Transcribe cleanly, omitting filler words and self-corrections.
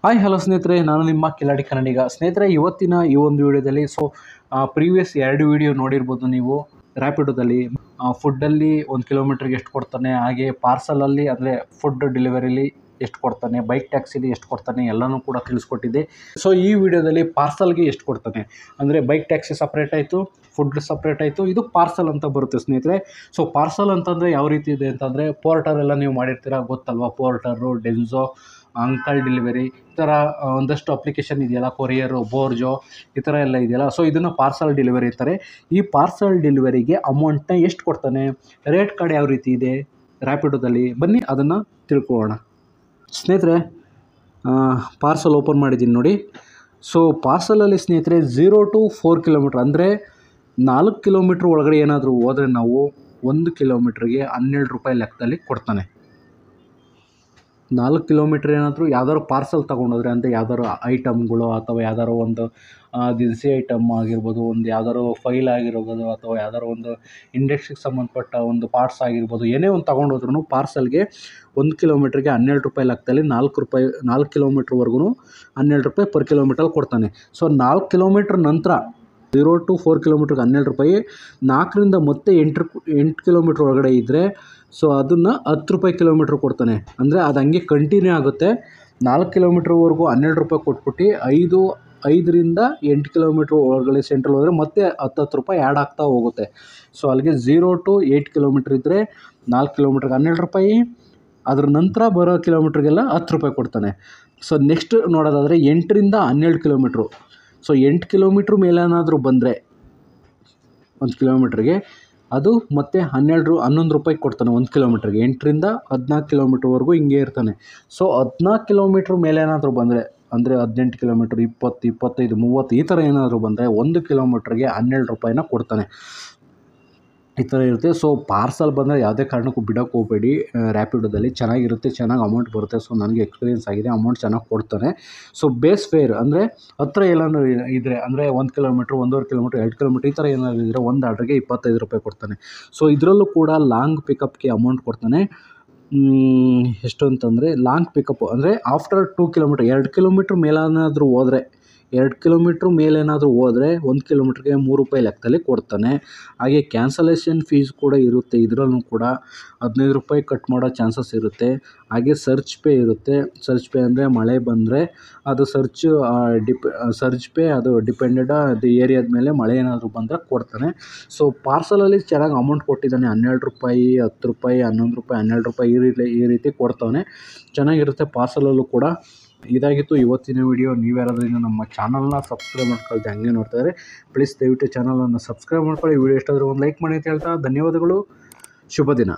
Hi hello ಸ್ನೇಹಿತರೆ, ನಾನು ನಿಮ್ಮ ಕಿಲಾಡಿ ಕನ್ನಡಿಗ. ಸ್ನೇಹಿತರೆ, ಇವತ್ತಿನ ಈ ಒಂದು ವಿಡಿಯೋದಲ್ಲಿ ಪ್ರೀವಿಯಸ್ 2 ವಿಡಿಯೋ ನೋಡಿರ್ಬೋದು ನೀವು. ರ್ಯಾಪಿಡೋದಲ್ಲಿ ಫುಡ್ಡಲ್ಲಿ 1 ಕಿಲೋಮೀಟ್ರಿಗೆ ಎಷ್ಟು ಕೊಡ್ತಾನೆ, ಹಾಗೆ ಪಾರ್ಸಲಲ್ಲಿ ಅಂದರೆ ಫುಡ್ ಡೆಲಿವರಿಲಿ ಎಷ್ಟು ಕೊಡ್ತಾನೆ, ಬೈಕ್ ಟ್ಯಾಕ್ಸಿಲಿ ಎಷ್ಟು ಕೊಡ್ತಾನೆ ಎಲ್ಲನೂ ಕೂಡ ತಿಳಿಸ್ಕೊಟ್ಟಿದ್ದೆ. ಈ ವಿಡಿಯೋದಲ್ಲಿ ಪಾರ್ಸಲ್ಗೆ ಎಷ್ಟು ಕೊಡ್ತಾನೆ ಅಂದರೆ ಬೈಕ್ ಟ್ಯಾಕ್ಸಿ ಸಪ್ರೇಟ್ ಆಯಿತು, ಫುಡ್ ಸಪ್ರೇಟ್ ಆಯಿತು, ಇದು ಪಾರ್ಸಲ್ ಅಂತ ಬರುತ್ತೆ ಸ್ನೇಹಿತರೆ. ಪಾರ್ಸಲ್ ಅಂತಂದರೆ ಯಾವ ರೀತಿ ಇದೆ ಅಂತಂದರೆ, ಪೋರ್ಟರ್ ಎಲ್ಲ ನೀವು ಮಾಡಿರ್ತೀರ ಗೊತ್ತಲ್ವ. ಪೋರ್ಟರು, ಡೆನ್ಸೋ, ಅಂಕಲ್ ಡೆಲಿವರಿ, ಈ ಥರ ಒಂದಷ್ಟು ಅಪ್ಲಿಕೇಶನ್ ಇದೆಯಲ್ಲ, ಕೊರಿಯರು, ಬೋರ್ಜೋ, ಈ ಥರ ಎಲ್ಲ ಇದೆಯಲ್ಲ. ಇದನ್ನು ಪಾರ್ಸಲ್ ಡೆಲಿವರಿ ಇರ್ತಾರೆ. ಈ ಪಾರ್ಸಲ್ ಡೆಲಿವರಿಗೆ ಅಮೌಂಟ್ನ ಎಷ್ಟು ಕೊಡ್ತಾನೆ, ರೇಟ್ ಕಾರ್ಡ್ ಯಾವ ರೀತಿ ಇದೆ ರ್ಯಾಪಿಡೋದಲ್ಲಿ, ಬನ್ನಿ ಅದನ್ನು ತಿಳ್ಕೊಳ್ಳೋಣ. ಸ್ನೇಹಿತರೆ, ಪಾರ್ಸಲ್ ಓಪನ್ ಮಾಡಿದ್ದೀನಿ ನೋಡಿ. ಪಾರ್ಸಲಲ್ಲಿ ಸ್ನೇಹಿತರೆ 0 to 4 ಕಿಲೋಮೀಟ್ರ್ ಅಂದರೆ 4 ಕಿಲೋಮೀಟ್ರ್ ಒಳಗಡೆ ಏನಾದರೂ ಹೋದರೆ ನಾವು 1 ಕಿಲೋಮೀಟ್ರಿಗೆ 12 ರೂಪಾಯಿ ಲೆಕ್ಕದಲ್ಲಿ ಕೊಡ್ತಾನೆ. 4 ಕಿಲೋಮೀಟ್ರ್ ಏನಾದರೂ ಯಾವ್ದಾದ್ರು ಪಾರ್ಸಲ್ ತೊಗೊಂಡೋದ್ರೆ ಅಂದರೆ ಯಾವ್ದಾದ್ರು ಐಟಮ್ಗಳು ಅಥವಾ ಯಾವ್ದಾದ್ರು ಒಂದು ದಿನಸಿ ಐಟಮ್ ಆಗಿರ್ಬೋದು, ಒಂದು ಯಾವ್ದಾದ್ರು ಫೈಲ್ ಆಗಿರ್ಬೋದು, ಅಥವಾ ಯಾವ್ದಾದ್ರು ಒಂದು ಇಂಡಸ್ಟ್ರಿಗೆ ಸಂಬಂಧಪಟ್ಟ ಒಂದು ಪಾರ್ಟ್ಸ್ ಆಗಿರ್ಬೋದು, ಏನೇ ಒಂದು ತೊಗೊಂಡೋದ್ರೂ ಪಾರ್ಸಲ್ಗೆ 1 ಕಿಲೋಮೀಟ್ರಿಗೆ 12 ರೂಪಾಯಿ ಲೆಕ್ಕದಲ್ಲಿ 4 ಕಿಲೋಮೀಟ್ರ್ವರೆಗೂ 12 ರೂಪಾಯಿ ಪರ್ ಕಿಲೋಮೀಟ್ರಲ್ಲಿ ಕೊಡ್ತಾನೆ. 4 ಕಿಲೋಮೀಟ್ರ್ ನಂತರ 0 to 4 ಕಿಲೋಮೀಟ್ರಿಗೆ 12 ರೂಪಾಯಿ, 4ರಿಂದ ಮತ್ತೆ 8 ಕಿಲೋಮೀಟ್ರ್ ಒಳಗಡೆ ಇದ್ದರೆ ಅದನ್ನು 10 ರೂಪಾಯಿ ಕಿಲೋಮೀಟ್ರ್ ಕೊಡ್ತಾನೆ. ಅಂದರೆ ಅದು ಹಂಗೆ ಕಂಟಿನ್ಯೂ ಆಗುತ್ತೆ. 4 ಕಿಲೋಮೀಟ್ರ್ವರೆಗೂ 12 ರೂಪಾಯಿ ಕೊಟ್ಬಿಟ್ಟು 5ರಿಂದ 8 ಕಿಲೋಮೀಟ್ರ್ ಒಳಗಡೆ ಸೆಂಟ್ರಲ್ ಹೋದರೆ ಮತ್ತೆ 10 ರೂಪಾಯಿ ಆ್ಯಡ್ ಆಗ್ತಾ ಹೋಗುತ್ತೆ. ಅಲ್ಲಿಗೆ 0 to 8 ಕಿಲೋಮೀಟ್ರ್ ಇದ್ದರೆ 4 ಕಿಲೋಮೀಟ್ರಿಗೆ 12 ರೂಪಾಯಿ, ಅದ್ರ ನಂತರ ಬರೋ ಕಿಲೋಮೀಟ್ರಿಗೆಲ್ಲ 10 ರೂಪಾಯಿ ಕೊಡ್ತಾನೆ. ನೆಕ್ಸ್ಟ್ ನೋಡೋದಾದರೆ 8ರಿಂದ 12 ಕಿಲೋಮೀಟ್ರು. 8 ಕಿಲೋಮೀಟ್ರ್ ಮೇಲೇನಾದರೂ ಬಂದರೆ 1 ಕಿಲೋಮೀಟ್ರಿಗೆ ಅದು ಮತ್ತೆ 11 ರೂಪಾಯಿ ಕೊಡ್ತಾನೆ 1 ಕಿಲೋಮೀಟ್ರಿಗೆ. 8ರಿಂದ 14 ಕಿಲೋಮೀಟ್ರ್ವರೆಗೂ ಹಿಂಗೆ ಇರ್ತಾನೆ. 14 ಕಿಲೋಮೀಟ್ರ್ ಮೇಲೆ ಏನಾದರೂ ಬಂದರೆ ಅಂದರೆ 18 ಕಿಲೋಮೀಟ್ರ್, 20, 25, 30 ಈ ಥರ ಏನಾದರೂ ಬಂದರೆ 1 ಕಿಲೋಮೀಟ್ರಿಗೆ 12 ರೂಪಾಯಿನ ಕೊಡ್ತಾನೆ. ಈ ಥರ ಇರುತ್ತೆ. ಪಾರ್ಸಲ್ ಬಂದರೆ ಯಾವುದೇ ಕಾರಣಕ್ಕೂ ಬಿಡೋಕ್ಕೆ ಹೋಗಬೇಡಿ. ರ್ಯಾಪಿಡೋದಲ್ಲಿ ಚೆನ್ನಾಗಿರುತ್ತೆ, ಚೆನ್ನಾಗಿ ಅಮೌಂಟ್ ಬರುತ್ತೆ. ನನಗೆ ಎಕ್ಸ್ಪೀರಿಯೆನ್ಸ್ ಆಗಿದೆ, ಅಮೌಂಟ್ ಚೆನ್ನಾಗಿ ಕೊಡ್ತಾನೆ. ಬೇಸ್ ಫೇರ್ ಅಂದರೆ ಹತ್ತಿರ ಎಲ್ಲಾನು ಇದ್ದರೆ ಅಂದರೆ 1 ಕಿಲೋಮೀಟ್ರ್, 1.5 ಕಿಲೋಮೀಟ್ರ್, 2 ಕಿಲೋಮೀಟ್ರ್ ಈ ಥರ ಏನಾದರೂ ಇದ್ದರೆ ಒಂದು ಆರ್ಡ್ರಿಗೆ 25 ರೂಪಾಯಿ ಕೊಡ್ತಾನೆ. ಇದರಲ್ಲೂ ಕೂಡ ಲಾಂಗ್ ಪಿಕಪ್ಗೆ ಅಮೌಂಟ್ ಕೊಡ್ತಾನೆ. ಎಷ್ಟು ಅಂತಂದರೆ ಲಾಂಗ್ ಪಿಕಪ್ಪು ಅಂದರೆ ಆಫ್ಟರ್ 2 ಕಿಲೋಮೀಟ್ರ್, 2 ಕಿಲೋಮೀಟ್ರ್ ಮೇಲೇನಾದರೂ ಹೋದರೆ 2 ಕಿಲೋಮೀಟ್ರ್ ಮೇಲೇನಾದರೂ ಹೋದರೆ 1 ಕಿಲೋಮೀಟ್ರಿಗೆ 3 ರೂಪಾಯಿ ಲೆಕ್ಕದಲ್ಲಿ ಕೊಡ್ತಾನೆ. ಹಾಗೆ ಕ್ಯಾನ್ಸಲೇಷನ್ ಫೀಸ್ ಕೂಡ ಇರುತ್ತೆ. ಇದರಲ್ಲೂ ಕೂಡ 15 ರೂಪಾಯಿ ಕಟ್ ಮಾಡೋ ಚಾನ್ಸಸ್ ಇರುತ್ತೆ. ಹಾಗೆ ಸರ್ಚ್ ಪೇ ಇರುತ್ತೆ. ಸರ್ಚ್ ಪೇ ಅಂದರೆ ಮಳೆ ಬಂದರೆ ಅದು ಸರ್ಚ್ ಪೇ ಅದು ಡಿಪೆಂಡೆಡ್ ಅದು ಏರಿಯಾದ ಮೇಲೆ ಮಳೆ ಏನಾದರೂ ಬಂದರೆ ಕೊಡ್ತಾನೆ. ಪಾರ್ಸಲಲ್ಲಿ ಚೆನ್ನಾಗಿ ಅಮೌಂಟ್ ಕೊಟ್ಟಿದ್ದಾನೆ. 12 ರೂಪಾಯಿ, 10 ರೂಪಾಯಿ, 11 ರೂಪಾಯಿ, 12 ರೂಪಾಯಿ ಈ ರೀತಿ ಕೊಡ್ತಾನೆ. ಚೆನ್ನಾಗಿರುತ್ತೆ ಪಾರ್ಸಲಲ್ಲೂ ಕೂಡ. ಇದಾಗಿತ್ತು ಇವತ್ತಿನ ವಿಡಿಯೋ. ನೀವ್ಯಾರಾದ್ರೂ ಇನ್ನು ನಮ್ಮ ಚಾನಲ್ನ ಸಬ್ಸ್ಕ್ರೈಬ್ ಮಾಡ್ಕೊಳ್ದೆ ಹಂಗೆ ನೋಡ್ತಾ ಇದ್ದಾರೆ, ಪ್ಲೀಸ್ ದಯವಿಟ್ಟು ಚಾನಲನ್ನು ಸಬ್ಸ್ಕ್ರೈಬ್ ಮಾಡ್ಕೊಳ್ಳಿ. ವಿಡಿಯೋ ಇಷ್ಟಾದರೂ ಒಂದು ಲೈಕ್ ಮಾಡಿ ಅಂತ ಹೇಳ್ತಾ ಧನ್ಯವಾದಗಳು. ಶುಭ ದಿನ.